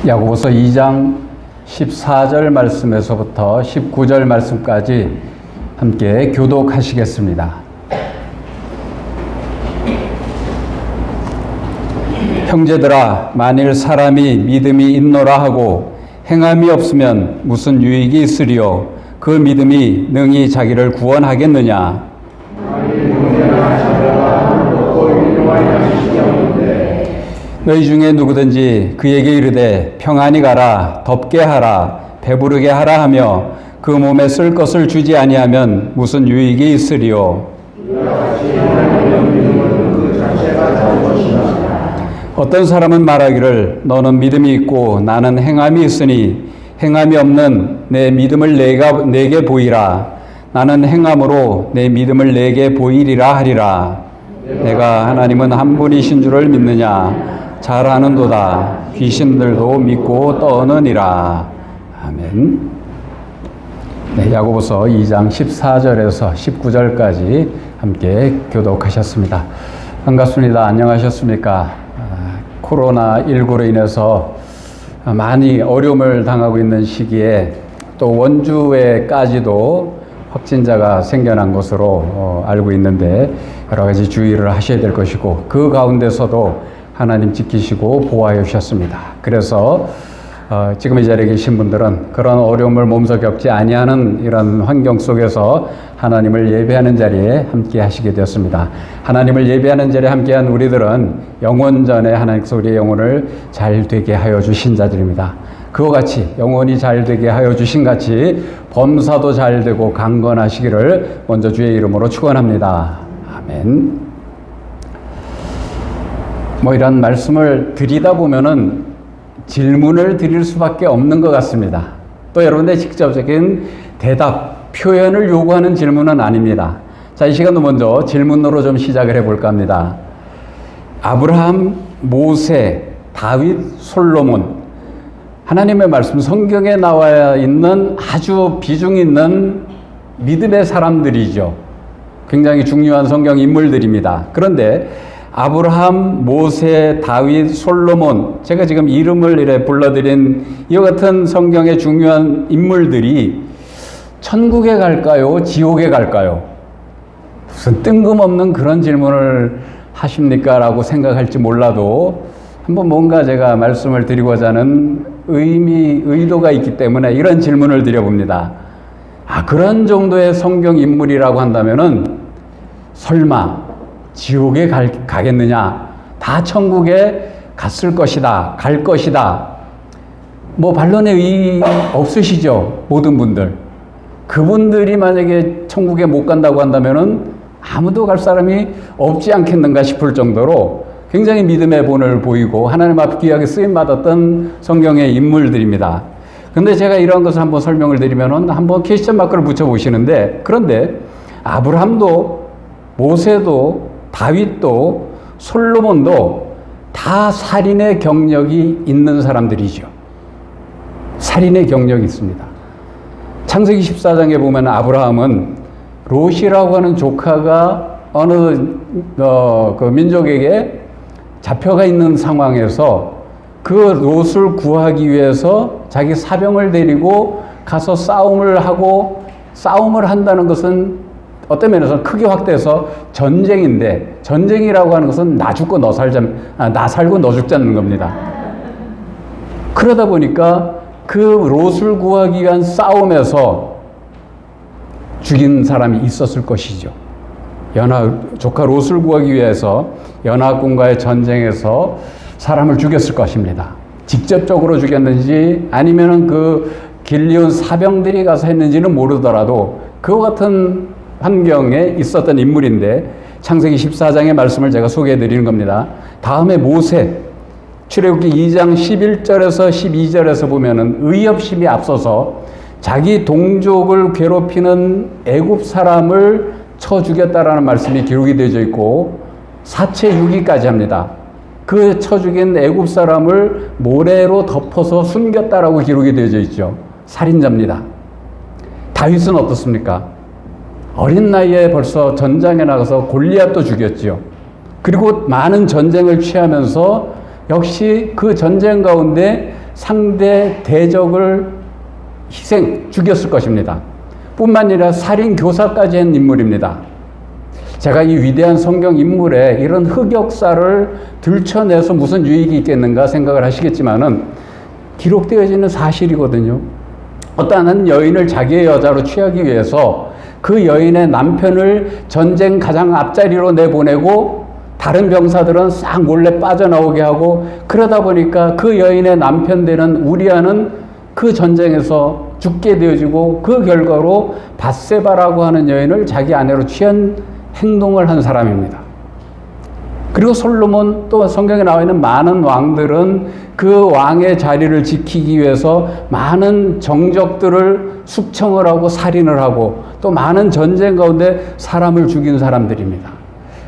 야고보서 2장 14절 말씀에서부터 19절 말씀까지 함께 교독하시겠습니다. 형제들아, 만일 사람이 믿음이 있노라 하고 행함이 없으면 무슨 유익이 있으리요? 그 믿음이 능히 자기를 구원하겠느냐? 너희 중에 누구든지 그에게 이르되 평안히 가라, 덥게 하라, 배부르게 하라 하며 그 몸에 쓸 것을 주지 아니하면 무슨 유익이 있으리요? 어떤 사람은 말하기를 너는 믿음이 있고 나는 행함이 있으니 행함이 없는 내 믿음을 내게 보이라. 나는 행함으로 내 믿음을 내게 보이리라 하리라. 내가 하나님은 한 분이신 줄을 믿느냐? 잘 아는도다. 귀신들도 믿고 떠느니라. 아멘. 네, 야고보서 2장 14절에서 19절까지 함께 교독하셨습니다. 반갑습니다. 안녕하셨습니까? 코로나19로 인해서 많이 어려움을 당하고 있는 시기에 또 원주에까지도 확진자가 생겨난 것으로 알고 있는데 여러 가지 주의를 하셔야 될 것이고 그 가운데서도 하나님 지키시고 보호하여 주셨습니다. 그래서 지금 이 자리에 계신 분들은 그런 어려움을 몸소 겪지 아니하는 이런 환경 속에서 하나님을 예배하는 자리에 함께 하시게 되었습니다. 하나님을 예배하는 자리에 함께한 우리들은 영원전에 하나님께서 우리의 영혼을 잘 되게 하여 주신 자들입니다. 그와 같이 영혼이 잘 되게 하여 주신 같이 범사도 잘 되고 강건하시기를 먼저 주의 이름으로 축원합니다. 아멘. 이런 말씀을 드리다 보면은 질문을 드릴 수밖에 없는 것 같습니다. 또 여러분의 직접적인 대답, 표현을 요구하는 질문은 아닙니다. 자, 이 시간도 먼저 질문으로 좀 시작을 해볼까 합니다. 아브라함, 모세, 다윗, 솔로몬. 하나님의 말씀, 성경에 나와 있는 아주 비중 있는 믿음의 사람들이죠. 굉장히 중요한 성경 인물들입니다. 그런데 아브라함, 모세, 다윗, 솔로몬, 제가 지금 이름을 이래 불러드린 이와 같은 성경의 중요한 인물들이 천국에 갈까요? 지옥에 갈까요? 무슨 뜬금없는 그런 질문을 하십니까? 라고 생각할지 몰라도 한번 뭔가 제가 말씀을 드리고자 하는 의도가 있기 때문에 이런 질문을 드려봅니다. 그런 정도의 성경 인물이라고 한다면은 설마 지옥에 가겠느냐? 다 천국에 갔을 것이다. 갈 것이다. 반론의 의의 없으시죠? 모든 분들. 그분들이 만약에 천국에 못 간다고 한다면은 아무도 갈 사람이 없지 않겠는가 싶을 정도로 굉장히 믿음의 본을 보이고 하나님 앞에 귀하게 쓰임받았던 성경의 인물들입니다. 근데 제가 이런 것을 한번 설명을 드리면은 한번 퀘스천 마크를 붙여보시는데, 그런데 아브라함도 모세도 다윗도 솔로몬도 다 살인의 경력이 있는 사람들이죠. 살인의 경력이 있습니다. 창세기 14장에 보면 아브라함은 롯이라고 하는 조카가 어느 그 민족에게 잡혀가 있는 상황에서 그 롯을 구하기 위해서 자기 사병을 데리고 가서 싸움을 한다는 것은 어떤 면에서 크게 확대해서 전쟁인데, 전쟁이라고 하는 것은 나 죽고 나 살고 너 죽자는 겁니다. 그러다 보니까 그 롯을 구하기 위한 싸움에서 죽인 사람이 있었을 것이죠. 조카 롯을 구하기 위해서 연합군과의 전쟁에서 사람을 죽였을 것입니다. 직접적으로 죽였는지 아니면은 그 길리온 사병들이 가서 했는지는 모르더라도 그와 같은 환경에 있었던 인물인데 창세기 14장의 말씀을 제가 소개해 드리는 겁니다. 다음에 모세, 출애굽기 2장 11절에서 12절에서 보면은 의협심이 앞서서 자기 동족을 괴롭히는 애굽 사람을 쳐 죽였다라는 말씀이 기록이 되어져 있고 사체 유기까지 합니다. 그 쳐 죽인 애굽 사람을 모래로 덮어서 숨겼다라고 기록이 되어져 있죠. 살인자입니다. 다윗은 어떻습니까? 어린 나이에 벌써 전장에 나가서 골리앗도 죽였지요. 그리고 많은 전쟁을 취하면서 역시 그 전쟁 가운데 상대 대적을 죽였을 것입니다. 뿐만 아니라 살인 교사까지 한 인물입니다. 제가 이 위대한 성경 인물의 이런 흑역사를 들춰내서 무슨 유익이 있겠는가 생각을 하시겠지만은 기록되어지는 사실이거든요. 어떤 한 여인을 자기의 여자로 취하기 위해서 그 여인의 남편을 전쟁 가장 앞자리로 내보내고 다른 병사들은 싹 몰래 빠져나오게 하고, 그러다 보니까 그 여인의 남편 되는 우리아는 그 전쟁에서 죽게 되어지고, 그 결과로 밧세바라고 하는 여인을 자기 아내로 취한 행동을 한 사람입니다. 그리고 솔로몬, 또 성경에 나와 있는 많은 왕들은 그 왕의 자리를 지키기 위해서 많은 정적들을 숙청을 하고 살인을 하고 또 많은 전쟁 가운데 사람을 죽인 사람들입니다.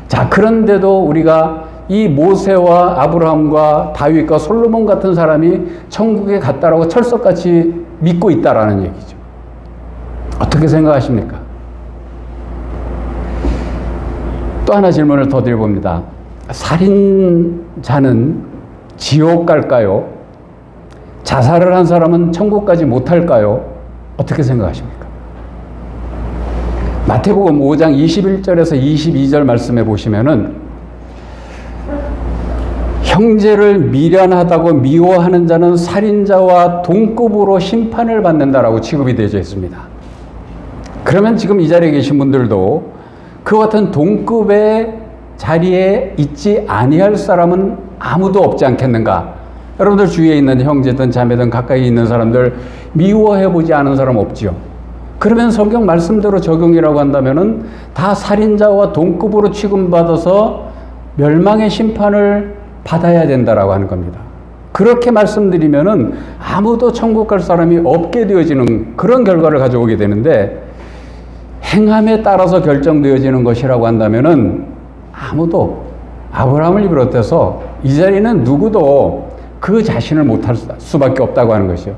자, 그런데도 우리가 이 모세와 아브라함과 다윗과 솔로몬 같은 사람이 천국에 갔다라고 철석같이 믿고 있다라는 얘기죠. 어떻게 생각하십니까? 또 하나 질문을 더 드려봅니다. 살인자는 지옥 갈까요? 자살을 한 사람은 천국 가지 못할까요? 어떻게 생각하십니까? 마태복음 5장 21절에서 22절 말씀해 보시면은 형제를 미련하다고 미워하는 자는 살인자와 동급으로 심판을 받는다라고 취급이 되어 있습니다. 그러면 지금 이 자리에 계신 분들도 그와 같은 동급의 자리에 있지 아니할 사람은 아무도 없지 않겠는가? 여러분들 주위에 있는 형제든 자매든 가까이 있는 사람들 미워해보지 않은 사람 없지요. 그러면 성경 말씀대로 적용이라고 한다면은 다 살인자와 동급으로 취급받아서 멸망의 심판을 받아야 된다라고 하는 겁니다. 그렇게 말씀드리면은 아무도 천국 갈 사람이 없게 되어지는 그런 결과를 가져오게 되는데, 행함에 따라서 결정되어지는 것이라고 한다면은 아무도, 아브라함을 비롯해서 이 자리는 누구도 그 자신을 못할 수밖에 없다고 하는 것이요.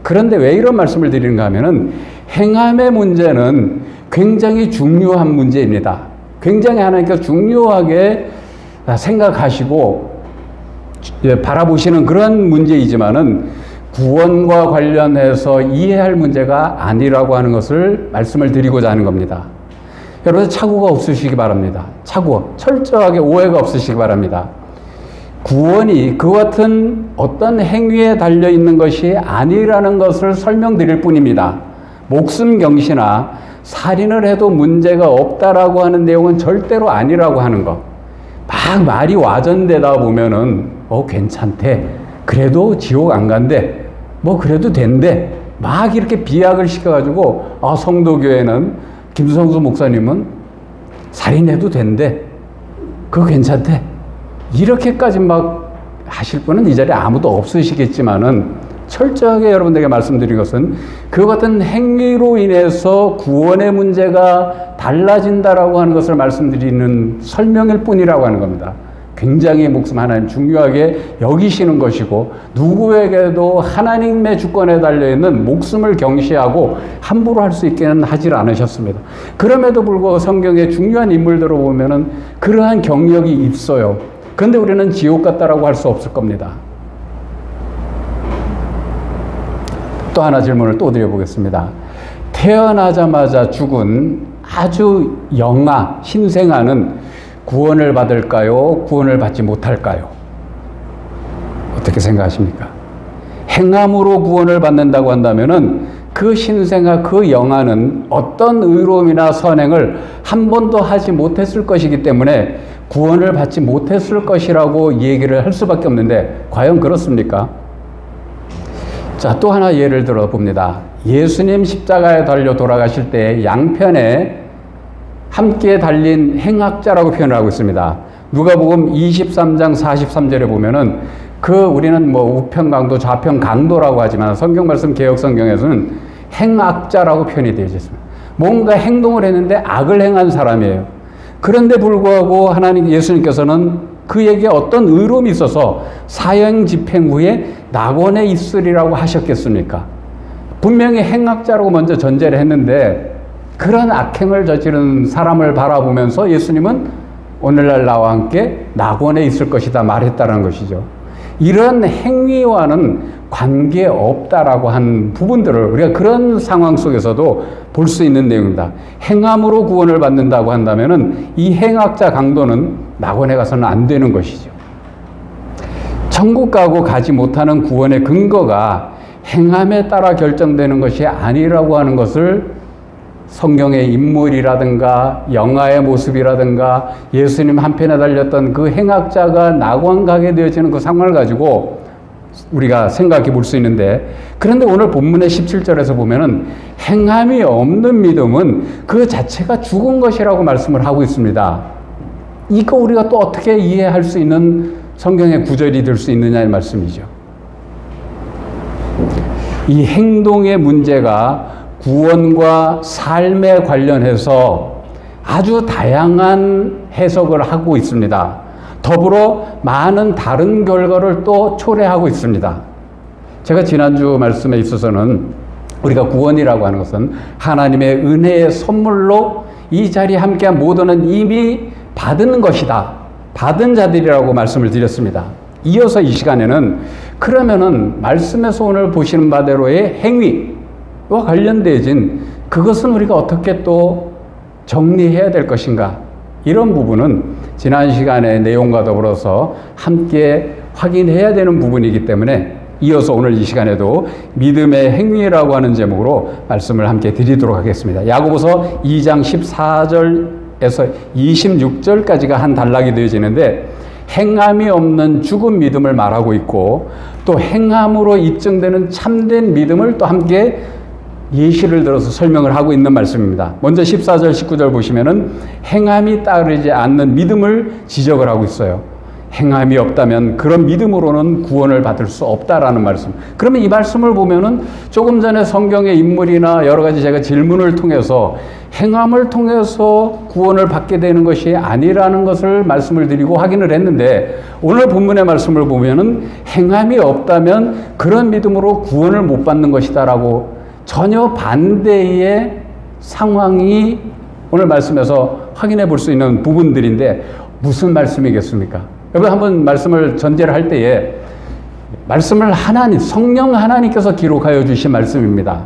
그런데 왜 이런 말씀을 드리는가 하면은 행함의 문제는 굉장히 중요한 문제입니다. 굉장히 하나님께서 중요하게 생각하시고 바라보시는 그런 문제이지만은 구원과 관련해서 이해할 문제가 아니라고 하는 것을 말씀을 드리고자 하는 겁니다. 여러분, 착오가 없으시기 바랍니다. 철저하게 오해가 없으시기 바랍니다. 구원이 그 같은 어떤 행위에 달려있는 것이 아니라는 것을 설명드릴 뿐입니다. 목숨 경시나 살인을 해도 문제가 없다라고 하는 내용은 절대로 아니라고 하는 것. 막 말이 와전되다 보면은 괜찮대. 그래도 지옥 안 간대. 그래도 된대. 막 이렇게 비약을 시켜가지고 성도교회는 김성수 목사님은 살인해도 된대. 그거 괜찮대. 이렇게까지 막 하실 분은 이 자리에 아무도 없으시겠지만은 철저하게 여러분들에게 말씀드린 것은 그 같은 행위로 인해서 구원의 문제가 달라진다라고 하는 것을 말씀드리는 설명일 뿐이라고 하는 겁니다. 굉장히 목숨 하나님 중요하게 여기시는 것이고, 누구에게도 하나님의 주권에 달려있는 목숨을 경시하고 함부로 할 수 있게는 하질 않으셨습니다. 그럼에도 불구하고 성경의 중요한 인물들을 보면은 그러한 경력이 있어요. 그런데 우리는 지옥 같다라고 할 수 없을 겁니다. 또 하나 질문을 또 드려보겠습니다. 태어나자마자 죽은 아주 영아, 신생아는 구원을 받을까요? 구원을 받지 못할까요? 어떻게 생각하십니까? 행함으로 구원을 받는다고 한다면은 그 신생아, 그 영아는 어떤 의로움이나 선행을 한 번도 하지 못했을 것이기 때문에 구원을 받지 못했을 것이라고 얘기를 할 수밖에 없는데, 과연 그렇습니까? 자, 또 하나 예를 들어 봅니다. 예수님 십자가에 달려 돌아가실 때 양편에 함께 달린 행악자라고 표현을 하고 있습니다. 누가복음 23장 43절에 보면은 우리는 우편강도 좌편강도라고 하지만 성경 말씀 개역 성경에서는 행악자라고 표현이 되어 있습니다. 뭔가 행동을 했는데 악을 행한 사람이에요. 그런데 불구하고 하나님 예수님께서는 그에게 어떤 의로움이 있어서 사형 집행 후에 낙원에 있으리라고 하셨겠습니까? 분명히 행악자라고 먼저 전제를 했는데 그런 악행을 저지른 사람을 바라보면서 예수님은 오늘날 나와 함께 낙원에 있을 것이다 말했다는 것이죠. 이런 행위와는 관계없다라고 한 부분들을 우리가 그런 상황 속에서도 볼 수 있는 내용입니다. 행함으로 구원을 받는다고 한다면은 이 행악자 강도는 낙원에 가서는 안 되는 것이죠. 천국 가지 못하는 구원의 근거가 행함에 따라 결정되는 것이 아니라고 하는 것을 성경의 인물이라든가 영화의 모습이라든가 예수님 한편에 달렸던 그 행악자가 낙원 가게 되어지는 그 상황을 가지고 우리가 생각해 볼 수 있는데, 그런데 오늘 본문의 17절에서 보면은 행함이 없는 믿음은 그 자체가 죽은 것이라고 말씀을 하고 있습니다. 이거 우리가 또 어떻게 이해할 수 있는 성경의 구절이 될 수 있느냐의 말씀이죠. 이 행동의 문제가 구원과 삶에 관련해서 아주 다양한 해석을 하고 있습니다. 더불어 많은 다른 결과를 또 초래하고 있습니다. 제가 지난주 말씀에 있어서는 우리가 구원이라고 하는 것은 하나님의 은혜의 선물로 이 자리에 함께한 모두는 이미 받은 것이다. 받은 자들이라고 말씀을 드렸습니다. 이어서 이 시간에는 그러면은 말씀에서 오늘 보시는 바대로의 행위와 관련되어진 그것은 우리가 어떻게 또 정리해야 될 것인가, 이런 부분은 지난 시간의 내용과 더불어서 함께 확인해야 되는 부분이기 때문에 이어서 오늘 이 시간에도 믿음의 행위라고 하는 제목으로 말씀을 함께 드리도록 하겠습니다. 야고보서 2장 14절에서 26절까지가 한 단락이 되어지는데, 행함이 없는 죽은 믿음을 말하고 있고 또 행함으로 입증되는 참된 믿음을 또 함께 예시를 들어서 설명을 하고 있는 말씀입니다. 먼저 14절 19절 보시면은 행함이 따르지 않는 믿음을 지적을 하고 있어요. 행함이 없다면 그런 믿음으로는 구원을 받을 수 없다라는 말씀. 그러면 이 말씀을 보면은 조금 전에 성경의 인물이나 여러 가지 제가 질문을 통해서 행함을 통해서 구원을 받게 되는 것이 아니라는 것을 말씀을 드리고 확인을 했는데, 오늘 본문의 말씀을 보면은 행함이 없다면 그런 믿음으로 구원을 못 받는 것이다라고 전혀 반대의 상황이 오늘 말씀에서 확인해 볼 수 있는 부분들인데, 무슨 말씀이겠습니까? 여러분, 한번 말씀을 전제를 할 때에 말씀을 성령 하나님께서 기록하여 주신 말씀입니다.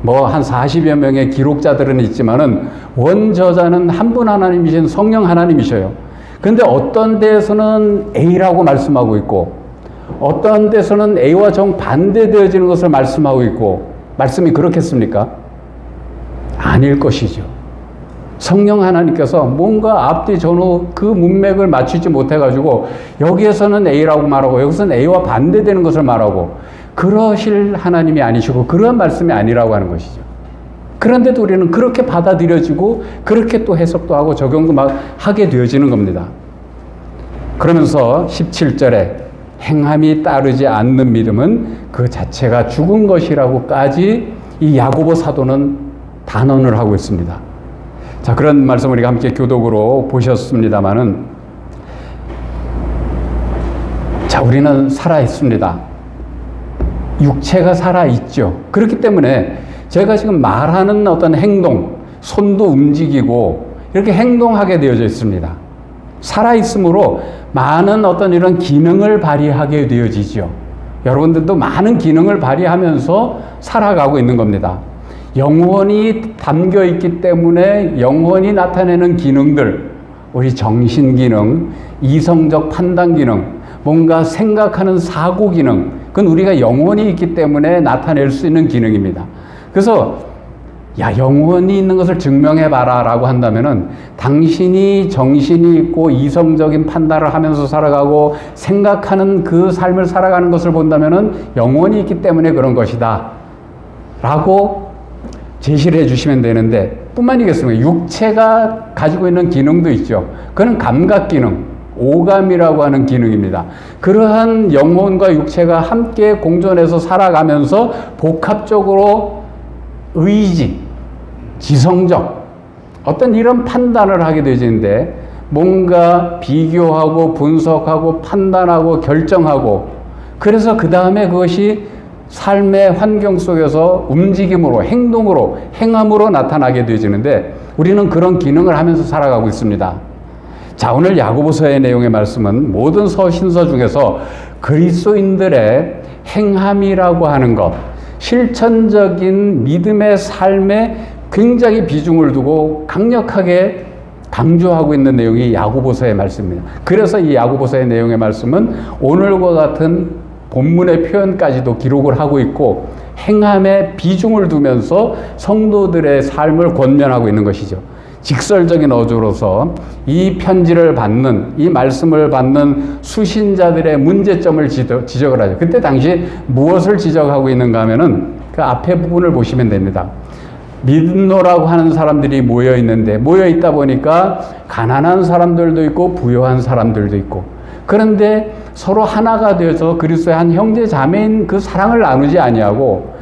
뭐 한 40여 명의 기록자들은 있지만은 원저자는 한 분 하나님이신 성령 하나님이셔요. 그런데 어떤 데에서는 A라고 말씀하고 있고 어떤 데서는 A와 정반대되어지는 것을 말씀하고 있고, 말씀이 그렇겠습니까? 아닐 것이죠. 성령 하나님께서 뭔가 앞뒤 전후 그 문맥을 맞추지 못해가지고 여기에서는 A라고 말하고 여기서는 A와 반대되는 것을 말하고 그러실 하나님이 아니시고 그런 말씀이 아니라고 하는 것이죠. 그런데도 우리는 그렇게 받아들여지고 그렇게 또 해석도 하고 적용도 막 하게 되어지는 겁니다. 그러면서 17절에 행함이 따르지 않는 믿음은 그 자체가 죽은 것이라고까지 이 야고보 사도는 단언을 하고 있습니다. 자, 그런 말씀 우리가 함께 교독으로 보셨습니다마는, 자, 우리는 살아 있습니다. 육체가 살아 있죠. 그렇기 때문에 제가 지금 말하는 어떤 행동, 손도 움직이고 이렇게 행동하게 되어져 있습니다. 살아 있으므로 많은 어떤 이런 기능을 발휘하게 되어지죠. 여러분들도 많은 기능을 발휘하면서 살아가고 있는 겁니다. 영혼이 담겨 있기 때문에 영혼이 나타내는 기능들, 우리 정신 기능, 이성적 판단 기능, 뭔가 생각하는 사고 기능, 그건 우리가 영혼이 있기 때문에 나타낼 수 있는 기능입니다. 그래서 영혼이 있는 것을 증명해봐라 라고 한다면은, 당신이 정신이 있고 이성적인 판단을 하면서 살아가고 생각하는 그 삶을 살아가는 것을 본다면은 영혼이 있기 때문에 그런 것이다 라고 제시를 해주시면 되는데, 뿐만이겠습니까? 육체가 가지고 있는 기능도 있죠. 그건 감각 기능, 오감이라고 하는 기능입니다. 그러한 영혼과 육체가 함께 공존해서 살아가면서 복합적으로 의지, 지성적 어떤 이런 판단을 하게 되지는데, 뭔가 비교하고 분석하고 판단하고 결정하고, 그래서 그 다음에 그것이 삶의 환경 속에서 움직임으로, 행동으로, 행함으로 나타나게 되어지는데, 우리는 그런 기능을 하면서 살아가고 있습니다. 자, 오늘 야고보서의 내용의 말씀은 모든 서신서 중에서 그리스도인들의 행함이라고 하는 것, 실천적인 믿음의 삶에 굉장히 비중을 두고 강력하게 강조하고 있는 내용이 야고보서의 말씀입니다. 그래서 이 야고보서의 내용의 말씀은 오늘과 같은 본문의 표현까지도 기록을 하고 있고 행함에 비중을 두면서 성도들의 삶을 권면하고 있는 것이죠. 직설적인 어조로서 이 편지를 받는, 이 말씀을 받는 수신자들의 문제점을 지적을 하죠. 그때 당시 무엇을 지적하고 있는가 하면은 그 앞에 부분을 보시면 됩니다. 믿노라고 하는 사람들이 모여 있는데, 모여 있다 보니까 가난한 사람들도 있고 부유한 사람들도 있고, 그런데 서로 하나가 되어서 그리스도의 한 형제 자매인 그 사랑을 나누지 아니하고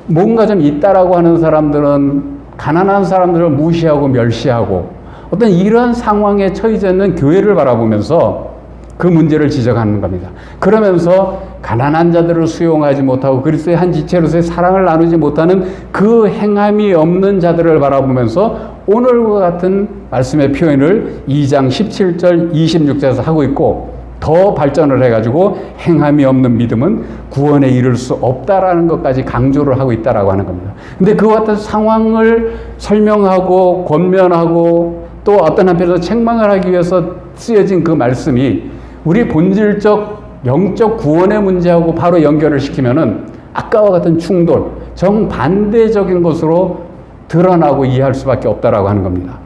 뭔가 좀 있다라고 하는 사람들은 가난한 사람들을 무시하고 멸시하고 어떤 이런 상황에 처해져 있는 교회를 바라보면서 그 문제를 지적하는 겁니다. 그러면서 가난한 자들을 수용하지 못하고 그리스도의 한 지체로서의 사랑을 나누지 못하는 그 행함이 없는 자들을 바라보면서 오늘과 같은 말씀의 표현을 2장 17절 26절에서 하고 있고, 더 발전을 해가지고 행함이 없는 믿음은 구원에 이를 수 없다라는 것까지 강조를 하고 있다라고 하는 겁니다. 근데 그와 같은 상황을 설명하고 권면하고 또 어떤 한편에서 책망을 하기 위해서 쓰여진 그 말씀이 우리 본질적 영적 구원의 문제하고 바로 연결을 시키면은 아까와 같은 충돌, 정반대적인 것으로 드러나고 이해할 수밖에 없다라고 하는 겁니다.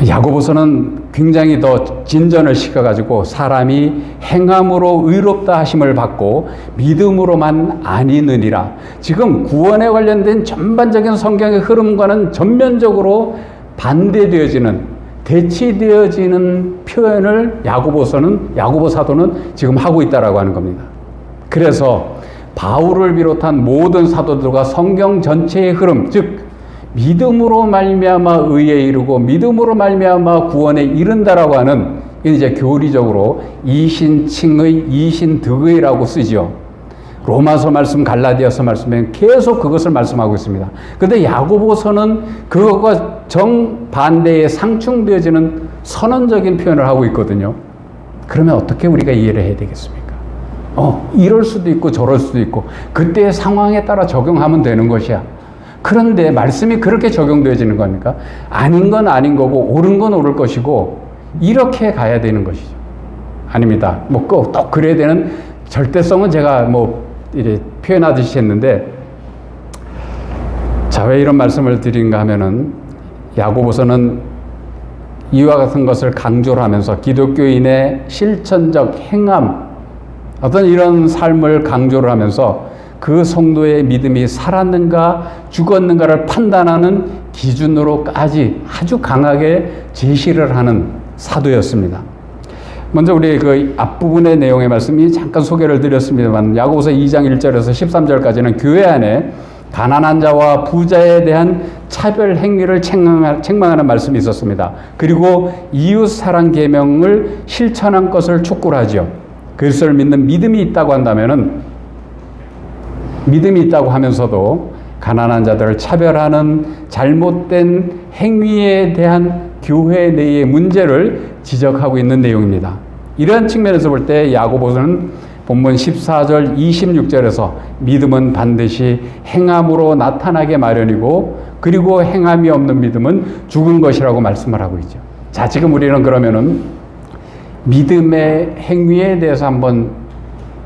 야고보서는 굉장히 더 진전을 시켜가지고 사람이 행함으로 의롭다 하심을 받고 믿음으로만 아니느니라. 지금 구원에 관련된 전반적인 성경의 흐름과는 전면적으로 반대되어지는, 대치되어지는 표현을 야고보 사도는 지금 하고 있다라고 하는 겁니다. 그래서 바울을 비롯한 모든 사도들과 성경 전체의 흐름, 즉 믿음으로 말미암아 의에 이르고 믿음으로 말미암아 구원에 이른다라고 하는, 이제 교리적으로 이신칭의, 이신득의라고 쓰지요. 로마서 말씀, 갈라디아서 말씀에 계속 그것을 말씀하고 있습니다. 그런데 야고보서는 그것과 정반대에 상충되어지는 선언적인 표현을 하고 있거든요. 그러면 어떻게 우리가 이해를 해야 되겠습니까? 이럴 수도 있고 저럴 수도 있고 그때의 상황에 따라 적용하면 되는 것이야. 그런데 말씀이 그렇게 적용되어지는 겁니까? 아닌 건 아닌 거고 옳은 건 옳을 것이고 이렇게 가야 되는 것이죠. 아닙니다. 꼭 또 그래야 되는 절대성은 제가 이래 표현하듯이 했는데, 자, 왜 이런 말씀을 드린가 하면은 야고보서는 이와 같은 것을 강조를 하면서 기독교인의 실천적 행함, 어떤 이런 삶을 강조를 하면서 그 성도의 믿음이 살았는가 죽었는가를 판단하는 기준으로까지 아주 강하게 제시를 하는 사도였습니다. 먼저 우리 그 앞부분의 내용의 말씀이 잠깐 소개를 드렸습니다만, 야고보서 2장 1절에서 13절까지는 교회 안에 가난한 자와 부자에 대한 차별 행위를 책망하는 말씀이 있었습니다. 그리고 이웃 사랑 계명을 실천한 것을 촉구를 하죠. 그리스도를 믿는 믿음이 있다고 한다면은, 믿음이 있다고 하면서도 가난한 자들을 차별하는 잘못된 행위에 대한 교회 내의 문제를 지적하고 있는 내용입니다. 이러한 측면에서 볼 때 야고보서는 본문 14절 26절에서 믿음은 반드시 행함으로 나타나게 마련이고 그리고 행함이 없는 믿음은 죽은 것이라고 말씀을 하고 있죠. 자, 지금 우리는 그러면은 믿음의 행위에 대해서 한번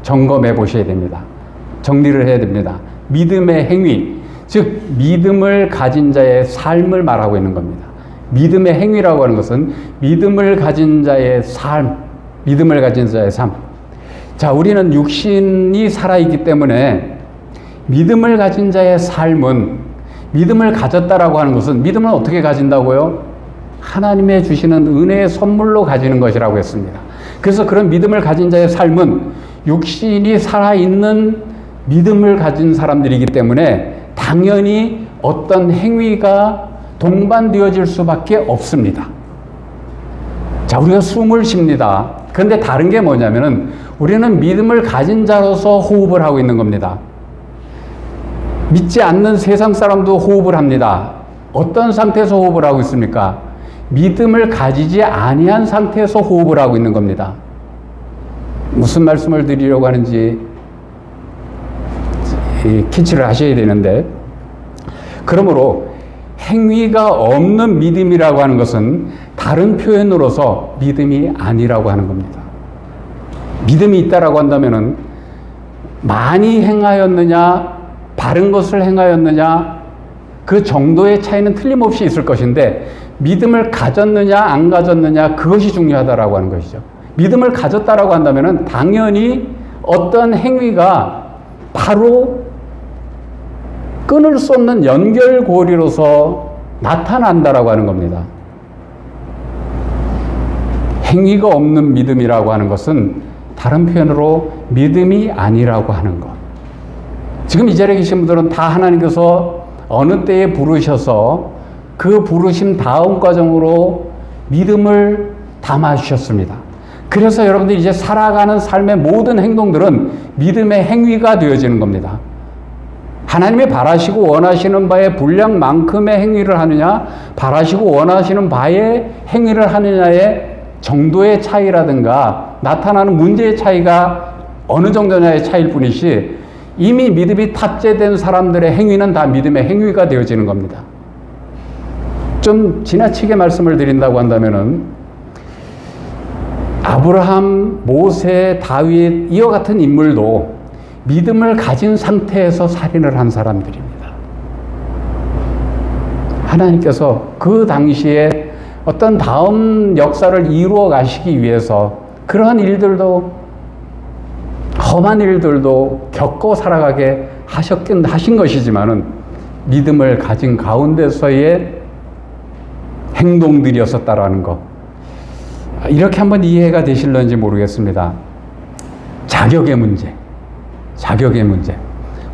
점검해 보셔야 됩니다. 정리를 해야 됩니다. 믿음의 행위, 즉 믿음을 가진 자의 삶을 말하고 있는 겁니다. 믿음의 행위라고 하는 것은 믿음을 가진 자의 삶, 믿음을 가진 자의 삶. 자, 우리는 육신이 살아있기 때문에 믿음을 가진 자의 삶은, 믿음을 가졌다라고 하는 것은, 믿음을 어떻게 가진다고요? 하나님의 주시는 은혜의 선물로 가지는 것이라고 했습니다. 그래서 그런 믿음을 가진 자의 삶은 육신이 살아있는 믿음을 가진 사람들이기 때문에 당연히 어떤 행위가 동반되어질 수밖에 없습니다. 자, 우리가 숨을 쉽니다. 그런데 다른 게 뭐냐면은 우리는 믿음을 가진 자로서 호흡을 하고 있는 겁니다. 믿지 않는 세상 사람도 호흡을 합니다. 어떤 상태에서 호흡을 하고 있습니까? 믿음을 가지지 아니한 상태에서 호흡을 하고 있는 겁니다. 무슨 말씀을 드리려고 하는지 캐치를 하셔야 되는데, 그러므로 행위가 없는 믿음이라고 하는 것은 다른 표현으로서 믿음이 아니라고 하는 겁니다. 믿음이 있다라고 한다면은 많이 행하였느냐, 바른 것을 행하였느냐, 그 정도의 차이는 틀림없이 있을 것인데, 믿음을 가졌느냐 안 가졌느냐, 그것이 중요하다라고 하는 것이죠. 믿음을 가졌다라고 한다면은 당연히 어떤 행위가 바로 끊을 수 없는 연결고리로서 나타난다라고 하는 겁니다. 행위가 없는 믿음이라고 하는 것은 다른 표현으로 믿음이 아니라고 하는 것. 지금 이 자리에 계신 분들은 다 하나님께서 어느 때에 부르셔서 그 부르심 다음 과정으로 믿음을 담아주셨습니다. 그래서 여러분들이 이제 살아가는 삶의 모든 행동들은 믿음의 행위가 되어지는 겁니다. 하나님이 바라시고 원하시는 바의 분량만큼의 행위를 하느냐, 바라시고 원하시는 바의 행위를 하느냐의 정도의 차이라든가 나타나는 문제의 차이가 어느 정도냐의 차이일 뿐이지, 이미 믿음이 탑재된 사람들의 행위는 다 믿음의 행위가 되어지는 겁니다. 좀 지나치게 말씀을 드린다고 한다면은 아브라함, 모세, 다윗 이와 같은 인물도 믿음을 가진 상태에서 살인을 한 사람들입니다. 하나님께서 그 당시에 어떤 다음 역사를 이루어 가시기 위해서 그러한 일들도, 험한 일들도 겪어 살아가게 하신 것이지만은 믿음을 가진 가운데서의 행동들이었었다라는 것, 이렇게 한번 이해가 되실런지 모르겠습니다. 자격의 문제.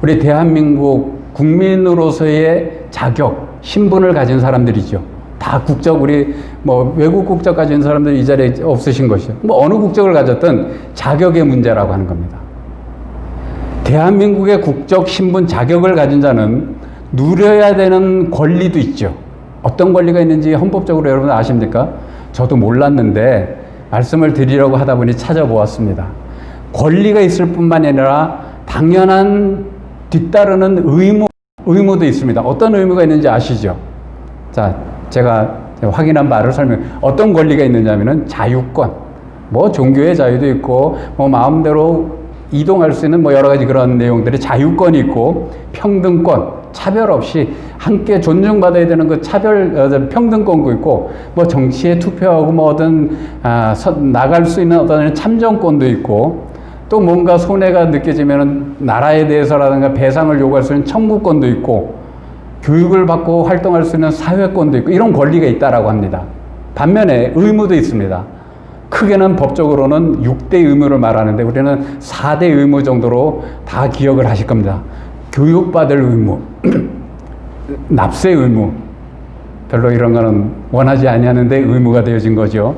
우리 대한민국 국민으로서의 자격, 신분을 가진 사람들이죠. 다 국적, 우리 외국 국적 가진 사람들 이 자리에 없으신 것이죠. 어느 국적을 가졌든 자격의 문제라고 하는 겁니다. 대한민국의 국적, 신분, 자격을 가진 자는 누려야 되는 권리도 있죠. 어떤 권리가 있는지 헌법적으로 여러분 아십니까? 저도 몰랐는데 말씀을 드리려고 하다 보니 찾아보았습니다. 권리가 있을 뿐만 아니라 당연한 뒤따르는 의무도 있습니다. 어떤 의무가 있는지 아시죠? 자, 제가 확인한 바를 어떤 권리가 있느냐면은 자유권, 종교의 자유도 있고, 마음대로 이동할 수 있는 여러 가지 그런 내용들이 자유권이 있고, 평등권, 차별 없이 함께 존중받아야 되는 그 평등권도 있고, 정치에 투표하고 어떤, 나갈 수 있는 어떤 참정권도 있고, 또 뭔가 손해가 느껴지면은 나라에 대해서라든가 배상을 요구할 수 있는 청구권도 있고, 교육을 받고 활동할 수 있는 사회권도 있고, 이런 권리가 있다라고 합니다. 반면에 의무도 있습니다. 크게는 법적으로는 6대 의무를 말하는데 우리는 4대 의무 정도로 다 기억을 하실 겁니다. 교육받을 의무, 납세 의무, 별로 이런 거는 원하지 아니하는데 의무가 되어진 거죠.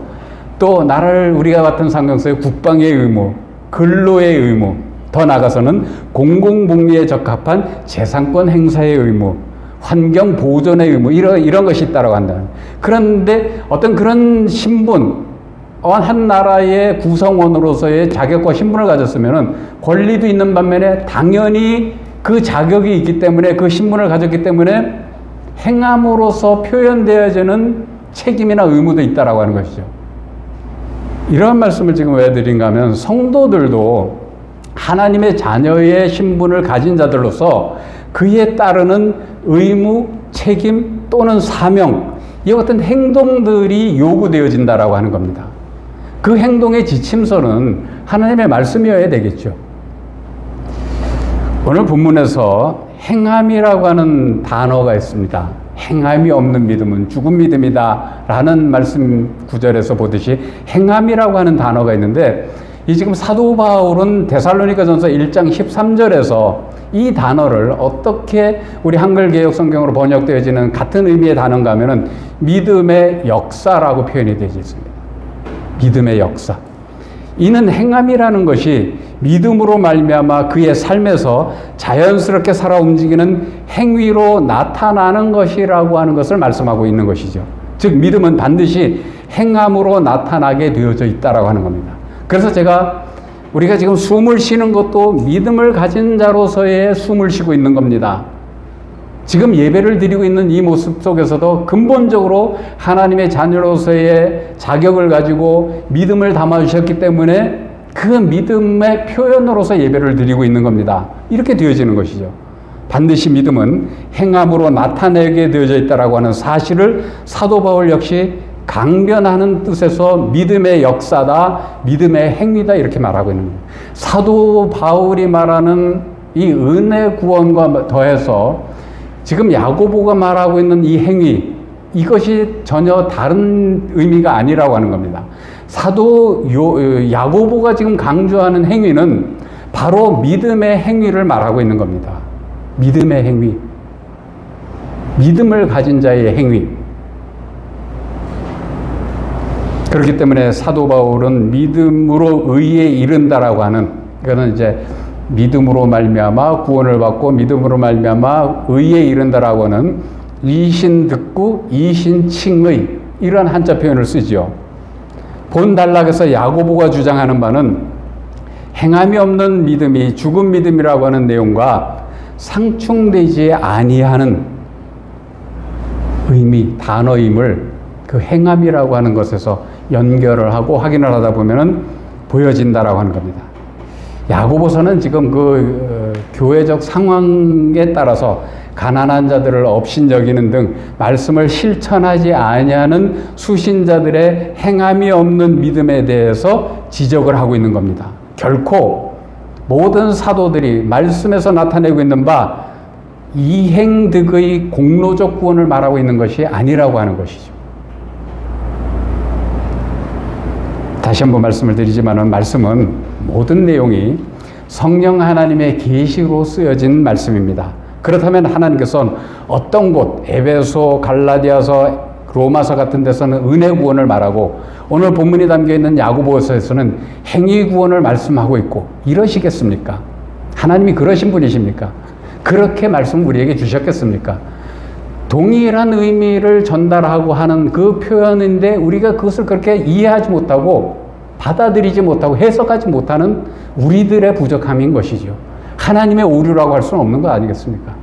또 나라를 우리가 맡은 상경서의 국방의 의무, 근로의 의무, 더 나아가서는 공공복리에 적합한 재산권 행사의 의무, 환경 보존의 의무, 이런 것이 있다고 한다. 그런데 어떤 그런 신분, 한 나라의 구성원으로서의 자격과 신분을 가졌으면 권리도 있는 반면에 당연히 그 자격이 있기 때문에, 그 신분을 가졌기 때문에 행함으로써 표현되어지는 책임이나 의무도 있다라고 하는 것이죠. 이런 말씀을 지금 왜 드린가 하면, 성도들도 하나님의 자녀의 신분을 가진 자들로서 그에 따르는 의무, 책임 또는 사명, 이 같은 행동들이 요구되어진다라고 하는 겁니다. 그 행동의 지침서는 하나님의 말씀이어야 되겠죠. 오늘 본문에서 행함이라고 하는 단어가 있습니다. 행함이 없는 믿음은 죽은 믿음이다 라는 말씀 구절에서 보듯이 행함이라고 하는 단어가 있는데, 이 지금 사도 바울은 데살로니가전서 1장 13절에서 이 단어를 어떻게 우리 한글 개역 성경으로 번역되어지는 같은 의미의 단어인가 하면은 믿음의 역사라고 표현이 되어 있습니다. 믿음의 역사. 이는 행함이라는 것이 믿음으로 말미암아 그의 삶에서 자연스럽게 살아 움직이는 행위로 나타나는 것이라고 하는 것을 말씀하고 있는 것이죠. 즉 믿음은 반드시 행함으로 나타나게 되어져 있다라고 하는 겁니다. 그래서 제가 우리가 지금 숨을 쉬는 것도 믿음을 가진 자로서의 숨을 쉬고 있는 겁니다. 지금 예배를 드리고 있는 이 모습 속에서도 근본적으로 하나님의 자녀로서의 자격을 가지고 믿음을 담아주셨기 때문에 그 믿음의 표현으로서 예배를 드리고 있는 겁니다. 이렇게 되어지는 것이죠. 반드시 믿음은 행함으로 나타내게 되어져 있다라고 하는 사실을 사도 바울 역시 강변하는 뜻에서 믿음의 역사다, 믿음의 행위다 이렇게 말하고 있는 거예요. 사도 바울이 말하는 이 은혜 구원과 더해서 지금 야고보가 말하고 있는 이 행위, 이것이 전혀 다른 의미가 아니라고 하는 겁니다. 사도 야고보가 지금 강조하는 행위는 바로 믿음의 행위를 말하고 있는 겁니다. 믿음의 행위. 믿음을 가진 자의 행위. 그렇기 때문에 사도 바울은 믿음으로 의에 이른다라고 하는, 이거는 이제 믿음으로 말미암아 구원을 받고 믿음으로 말미암아 의에 이른다라고 하는 이신득구 이신칭의 이런 한자 표현을 쓰지요. 본 단락에서 야고보가 주장하는 바는 행함이 없는 믿음이 죽은 믿음이라고 하는 내용과 상충되지 아니하는 의미, 단어임을 그 행함이라고 하는 것에서 연결을 하고 확인을 하다 보면은 보여진다라고 하는 겁니다. 야고보서는 지금 그 교회적 상황에 따라서 가난한 자들을 업신여기는 등 말씀을 실천하지 아니하는 수신자들의 행함이 없는 믿음에 대해서 지적을 하고 있는 겁니다. 결코 모든 사도들이 말씀에서 나타내고 있는 바 이행득의 공로적 구원을 말하고 있는 것이 아니라고 하는 것이죠. 다시 한번 말씀을 드리지만 말씀은 모든 내용이 성령 하나님의 계시로 쓰여진 말씀입니다. 그렇다면 하나님께서는 어떤 곳, 에베소, 갈라디아서, 로마서 같은 데서는 은혜 구원을 말하고 오늘 본문이 담겨있는 야고보서에서는 행위 구원을 말씀하고 있고 이러시겠습니까? 하나님이 그러신 분이십니까? 그렇게 말씀 우리에게 주셨겠습니까? 동일한 의미를 전달하고 하는 그 표현인데 우리가 그것을 그렇게 이해하지 못하고 받아들이지 못하고 해석하지 못하는 우리들의 부족함인 것이죠. 하나님의 오류라고 할 수는 없는 거 아니겠습니까?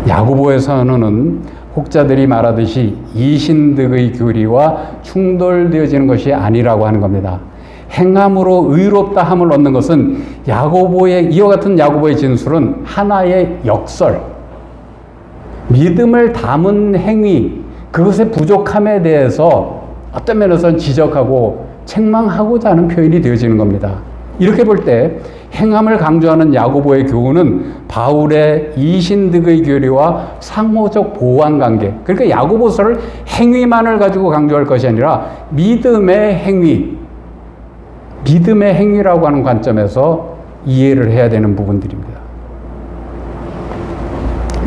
야고보에서는 혹자들이 말하듯이 이신득의 교리와 충돌되어지는 것이 아니라고 하는 겁니다. 행함으로 의롭다 함을 얻는 것은 야고보의 이와 같은 야고보의 진술은 하나의 역설, 믿음을 담은 행위, 그것의 부족함에 대해서 어떤 면에서는 지적하고 책망하고자 하는 표현이 되어지는 겁니다. 이렇게 볼 때 행함을 강조하는 야고보의 교훈은 바울의 이신득의 교리와 상호적 보완관계, 그러니까 야고보서를 행위만을 가지고 강조할 것이 아니라 믿음의 행위, 믿음의 행위라고 하는 관점에서 이해를 해야 되는 부분들입니다.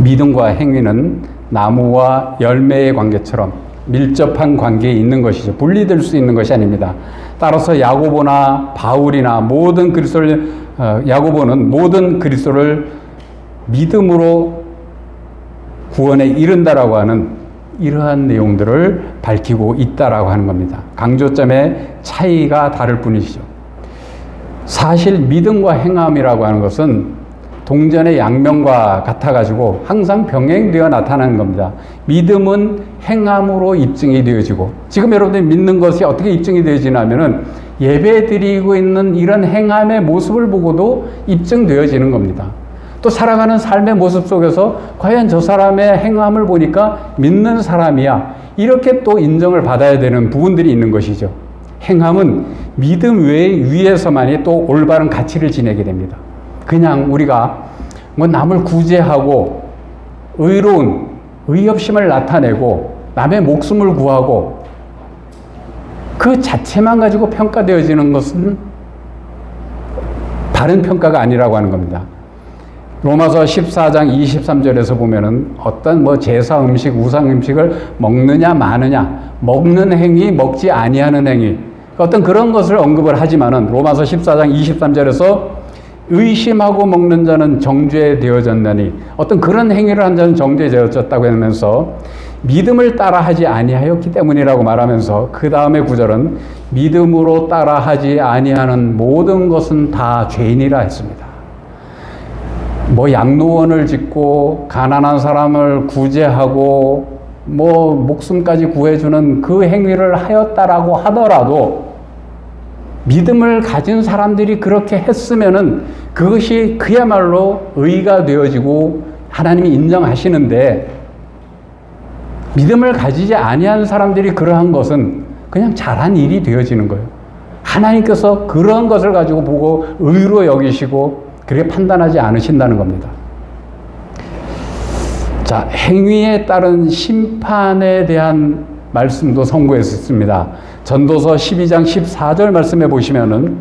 믿음과 행위는 나무와 열매의 관계처럼 밀접한 관계에 있는 것이죠. 분리될 수 있는 것이 아닙니다. 따라서 야고보나 바울이나 모든 그리스도를 야고보는 모든 그리스도를 믿음으로 구원에 이른다라고 하는 이러한 내용들을 밝히고 있다라고 하는 겁니다. 강조점의 차이가 다를 뿐이죠. 사실 믿음과 행함이라고 하는 것은 동전의 양면과 같아가지고 항상 병행되어 나타나는 겁니다. 믿음은 행함으로 입증이 되어지고, 지금 여러분들이 믿는 것이 어떻게 입증이 되어지냐면은 예배 드리고 있는 이런 행함의 모습을 보고도 입증되어지는 겁니다. 또 살아가는 삶의 모습 속에서 과연 저 사람의 행함을 보니까 믿는 사람이야, 이렇게 또 인정을 받아야 되는 부분들이 있는 것이죠. 행함은 믿음 위에서만이 또 올바른 가치를 지내게 됩니다. 그냥 우리가 뭐 남을 구제하고 의로운 의협심을 나타내고 남의 목숨을 구하고 그 자체만 가지고 평가되어지는 것은 바른 평가가 아니라고 하는 겁니다. 로마서 14장 23절에서 보면은 어떤 뭐 제사 음식, 우상 음식을 먹느냐 마느냐, 먹는 행위, 먹지 아니하는 행위, 어떤 그런 것을 언급을 하지만은 로마서 14장 23절에서 의심하고 먹는 자는 정죄되어졌나니, 어떤 그런 행위를 한 자는 정죄되어졌다고 하면서 믿음을 따라하지 아니하였기 때문이라고 말하면서 그 다음에 구절은 믿음으로 따라하지 아니하는 모든 것은 다 죄인이라 했습니다. 뭐 양로원을 짓고 가난한 사람을 구제하고 뭐 목숨까지 구해주는 그 행위를 하였다라고 하더라도 믿음을 가진 사람들이 그렇게 했으면은 그것이 그야말로 의가 되어지고 하나님이 인정하시는데, 믿음을 가지지 아니한 사람들이 그러한 것은 그냥 잘한 일이 되어지는 거예요. 하나님께서 그런 것을 가지고 보고 의로 여기시고 그렇게 판단하지 않으신다는 겁니다. 자, 행위에 따른 심판에 대한 말씀도 선고에서 있습니다. 전도서 12장 14절 말씀에 보시면은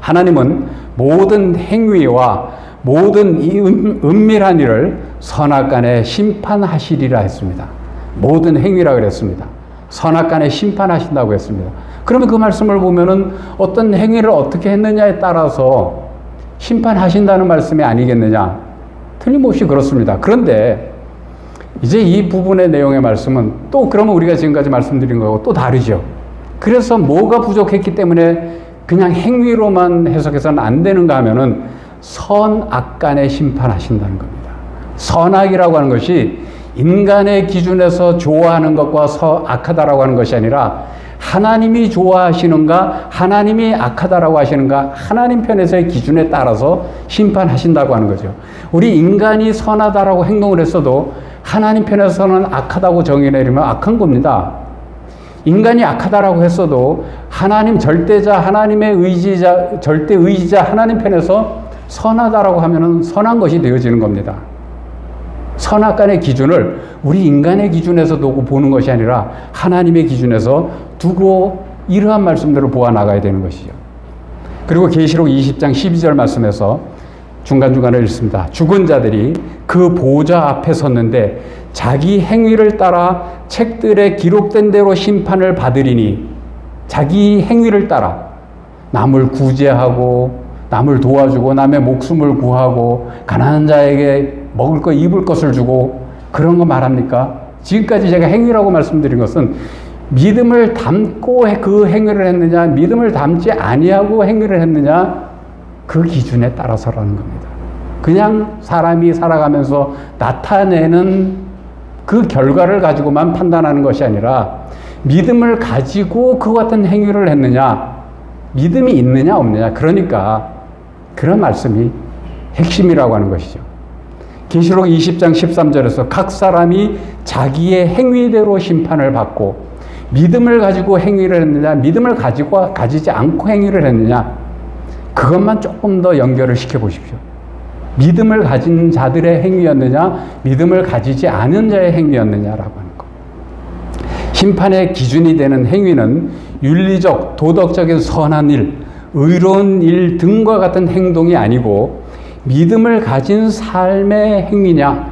하나님은 모든 행위와 모든 이 은밀한 일을 선악간에 심판하시리라 했습니다. 모든 행위라 그랬습니다. 선악간에 심판하신다고 했습니다. 그러면 그 말씀을 보면은 어떤 행위를 어떻게 했느냐에 따라서 심판하신다는 말씀이 아니겠느냐? 틀림없이 그렇습니다. 그런데 이제 이 부분의 내용의 말씀은 또 그러면 우리가 지금까지 말씀드린 거하고 또 다르죠. 그래서 뭐가 부족했기 때문에 그냥 행위로만 해석해서는 안 되는가 하면은 선악간에 심판하신다는 겁니다. 선악이라고 하는 것이 인간의 기준에서 좋아하는 것과 악하다라고 하는 것이 아니라 하나님이 좋아하시는가 하나님이 악하다라고 하시는가 하나님 편에서의 기준에 따라서 심판하신다고 하는 거죠. 우리 인간이 선하다라고 행동을 했어도 하나님 편에서는 악하다고 정의 내리면 악한 겁니다. 인간이 악하다라고 했어도 하나님 절대자 하나님의 의지자 절대 의지자 하나님 편에서 선하다라고 하면은 선한 것이 되어지는 겁니다. 선악간의 기준을 우리 인간의 기준에서 두고 보는 것이 아니라 하나님의 기준에서 두고 이러한 말씀들을 보아 나가야 되는 것이죠. 그리고 계시록 20장 12절 말씀에서 중간중간에 읽습니다. 죽은 자들이 그 보좌 앞에 섰는데 자기 행위를 따라 책들에 기록된 대로 심판을 받으리니, 자기 행위를 따라 남을 구제하고 남을 도와주고 남의 목숨을 구하고 가난한 자에게 먹을 것 입을 것을 주고 그런 거 말합니까? 지금까지 제가 행위라고 말씀드린 것은 믿음을 담고 그 행위를 했느냐 믿음을 담지 아니하고 행위를 했느냐 그 기준에 따라서라는 겁니다. 그냥 사람이 살아가면서 나타내는 그 결과를 가지고만 판단하는 것이 아니라 믿음을 가지고 그 같은 행위를 했느냐 믿음이 있느냐 없느냐, 그러니까 그런 말씀이 핵심이라고 하는 것이죠. 계시록 20장 13절에서 각 사람이 자기의 행위대로 심판을 받고 믿음을 가지고 행위를 했느냐 믿음을 가지지 않고 행위를 했느냐, 그것만 조금 더 연결을 시켜보십시오. 믿음을 가진 자들의 행위였느냐 믿음을 가지지 않은 자의 행위였느냐라고 하는 것. 심판의 기준이 되는 행위는 윤리적 도덕적인 선한 일 의로운 일 등과 같은 행동이 아니고 믿음을 가진 삶의 행위냐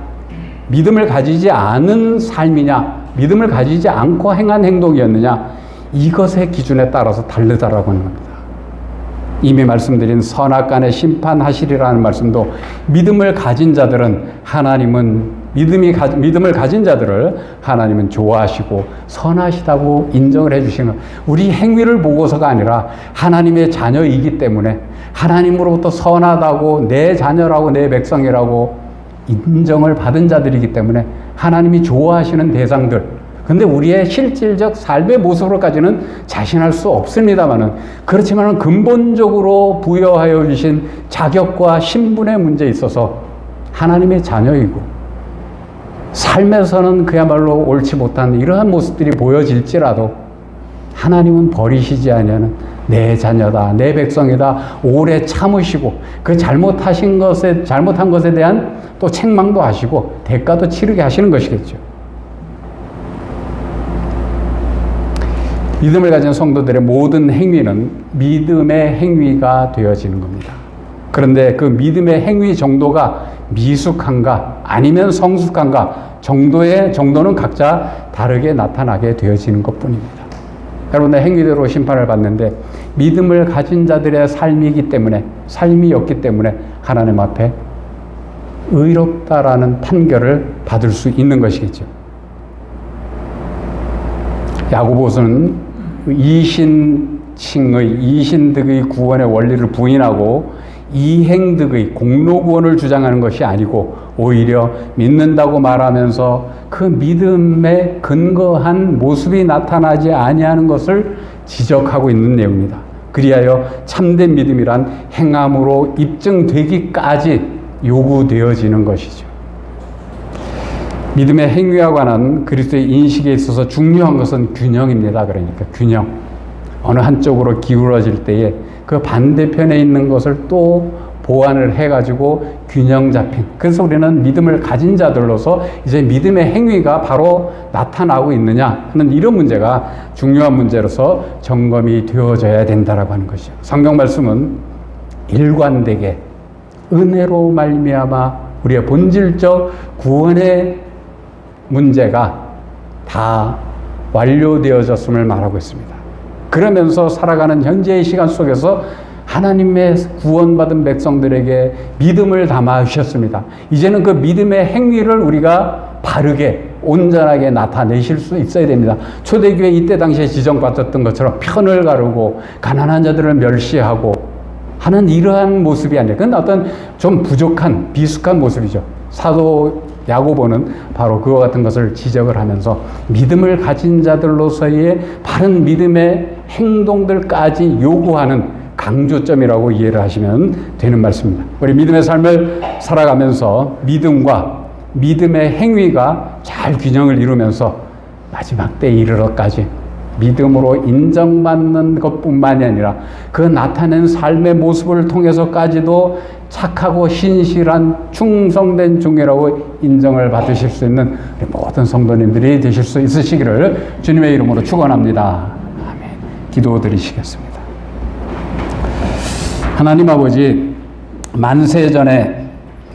믿음을 가지지 않은 삶이냐 믿음을 가지지 않고 행한 행동이었느냐, 이것의 기준에 따라서 다르다라고 하는 겁니다. 이미 말씀드린 선악간에 심판하시리라는 말씀도 믿음을 가진 자들은 하나님은 믿음을 가진 자들을 하나님은 좋아하시고 선하시다고 인정을 해주시는, 우리 행위를 보고서가 아니라 하나님의 자녀이기 때문에 하나님으로부터 선하다고 내 자녀라고 내 백성이라고 인정을 받은 자들이기 때문에 하나님이 좋아하시는 대상들, 근데 우리의 실질적 삶의 모습으로까지는 자신할 수 없습니다만은, 그렇지만은 근본적으로 부여하여 주신 자격과 신분의 문제에 있어서 하나님의 자녀이고 삶에서는 그야말로 옳지 못한 이러한 모습들이 보여질지라도 하나님은 버리시지 아니하는 내 자녀다, 내 백성이다, 오래 참으시고 그 잘못한 것에 대한 또 책망도 하시고 대가도 치르게 하시는 것이겠죠. 믿음을 가진 성도들의 모든 행위는 믿음의 행위가 되어지는 겁니다. 그런데 그 믿음의 행위 정도가 미숙한가 아니면 성숙한가 정도는 각자 다르게 나타나게 되어지는 것뿐입니다. 여러분의 행위대로 심판을 받는데 믿음을 가진 자들의 삶이었기 때문에 하나님 앞에 의롭다라는 판결을 받을 수 있는 것이겠죠. 야고보서는 이신칭의 이신득의 구원의 원리를 부인하고 이행득의 공로구원을 주장하는 것이 아니고 오히려 믿는다고 말하면서 그 믿음에 근거한 모습이 나타나지 아니하는 것을 지적하고 있는 내용입니다. 그리하여 참된 믿음이란 행함으로 입증되기까지 요구되어지는 것이죠. 믿음의 행위와 관한 그리스도의 인식에 있어서 중요한 것은 균형입니다. 그러니까 균형. 어느 한쪽으로 기울어질 때에 그 반대편에 있는 것을 또 보완을 해가지고 균형 잡힌. 그래서 우리는 믿음을 가진 자들로서 이제 믿음의 행위가 바로 나타나고 있느냐 하는 이런 문제가 중요한 문제로서 점검이 되어져야 된다라고 하는 것이죠. 성경 말씀은 일관되게 은혜로 말미암아 우리의 본질적 구원의 문제가 다 완료되어졌음을 말하고 있습니다. 그러면서 살아가는 현재의 시간 속에서 하나님의 구원받은 백성들에게 믿음을 담아 주셨습니다. 이제는 그 믿음의 행위를 우리가 바르게 온전하게 나타내실 수 있어야 됩니다. 초대교회 이때 당시에 지정받았던 것처럼 편을 가르고 가난한 자들을 멸시하고 하는 이러한 모습이 아니라 그건 어떤 좀 부족한 비숙한 모습이죠. 사도 야고보는 바로 그와 같은 것을 지적을 하면서 믿음을 가진 자들로서의 바른 믿음의 행동들까지 요구하는 강조점이라고 이해를 하시면 되는 말씀입니다. 우리 믿음의 삶을 살아가면서 믿음과 믿음의 행위가 잘 균형을 이루면서 마지막 때에 이르러까지 믿음으로 인정받는 것뿐만이 아니라 그 나타낸 삶의 모습을 통해서까지도 착하고 신실한 충성된 종이라고 인정을 받으실 수 있는 우리 모든 성도님들이 되실 수 있으시기를 주님의 이름으로 축원합니다. 아멘. 기도드리시겠습니다. 하나님 아버지, 만세 전에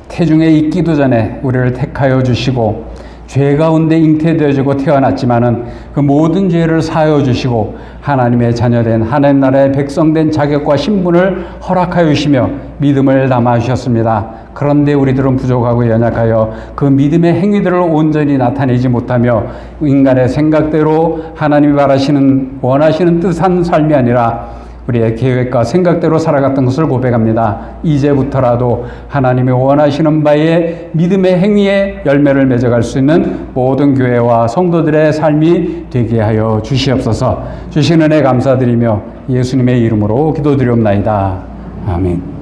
태중에 있기도 전에 우리를 택하여 주시고 죄 가운데 잉태되어지고 태어났지만은 그 모든 죄를 사하여 주시고 하나님의 자녀된 하나님 나라의 백성된 자격과 신분을 허락하여 주시며 믿음을 담아 주셨습니다. 그런데 우리들은 부족하고 연약하여 그 믿음의 행위들을 온전히 나타내지 못하며 인간의 생각대로 하나님이 바라시는 원하시는 뜻한 삶이 아니라 우리의 계획과 생각대로 살아갔던 것을 고백합니다. 이제부터라도 하나님이 원하시는 바에 믿음의 행위에 열매를 맺어갈 수 있는 모든 교회와 성도들의 삶이 되게 하여 주시옵소서. 주신 은혜 감사드리며 예수님의 이름으로 기도드리옵나이다. 아멘.